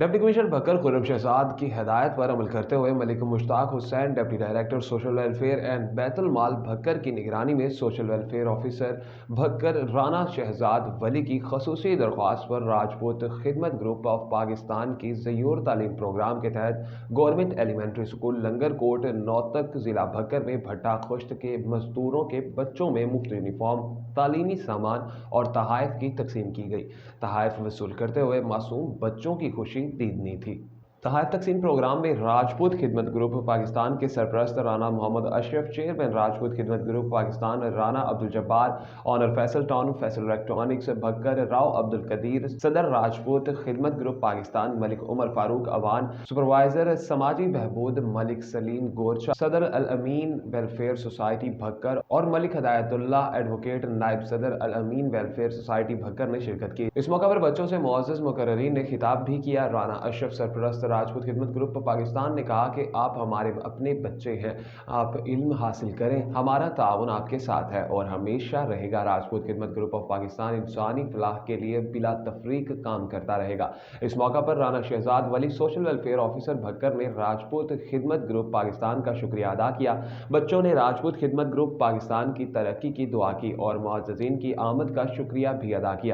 Deputy commissioner Bhakkar Khurram Shahzad की हिदायत पर अमल करते हुए Malik Mushtaq Hussain deputy director social welfare and Baitul Mal Bhakkar की निगरानी में social welfare officer Bhakkar Rana Shahzad Wali की खसूसी दरख्वास्त पर राजपूत खिदमत ग्रुप ऑफ पाकिस्तान की ज़यूर तालीम प्रोग्राम के तहत गवर्नमेंट एलिमेंट्री स्कूल लंगर कोट नौतक ज़िला भक्कर में भट्टा खुश्त के मजदूरों के बच्चों में मुफ्त यूनिफॉर्म, तालीमी सामान और तहाइफ की तकसीम की गई। तहाइफ वसूल करते हुए मासूम बच्चों की खुशी दीदनी थी। तहाइफ तकसीम प्रोग्राम में राजपूत खिदमत ग्रुप पाकिस्तान के सरपरस्त Rana Mohammad Ashraf, chairman Rajput Khidmat group Pakistan Rana Abdul Jabbar, owner Faisal town Faisal electronics Bhakkar Rao Abdul Qadeer, सदर राजपूत खिदमत ग्रुप पाकिस्तान मलिक उमर फारूक अवान, सुपरवाइजर समाजी बहबूद मलिक सलीम गोरचा, सदर अल अमीन वेलफेयर सोसाइटी भक्कर और मलिक हदायतुल्लाह एडवोकेट नायब सदर अल अमीन वेलफेयर सोसाइटी भक्कर ने शिरकत की। इस मौके पर बच्चों से मुअज़्ज़ज़ मुकर्ररीन ने खिताब भी किया। राना अशरफ सरपरस्त राजपूत खिदमत ग्रुप पाकिस्तान ने कहा कि आप हमारे अपने बच्चे हैं, आप इल्म हासिल करें, हमारा ताउन आपके साथ है और हमेशा रहेगा। राजपूत खिदमत ग्रुप ऑफ पाकिस्तान इंसानी फलाह के लिए बिला तफरीक काम करता रहेगा। इस मौका पर राना शहजाद वली सोशल वेलफेयर ऑफिसर भक्कर ने राजपूत खिदमत ग्रुप पाकिस्तान का शुक्रिया अदा किया। बच्चों ने राजपूत खिदमत ग्रुप पाकिस्तान की तरक्की की दुआ की और मुअज़्ज़ज़ीन की आमद का शुक्रिया भी अदा किया।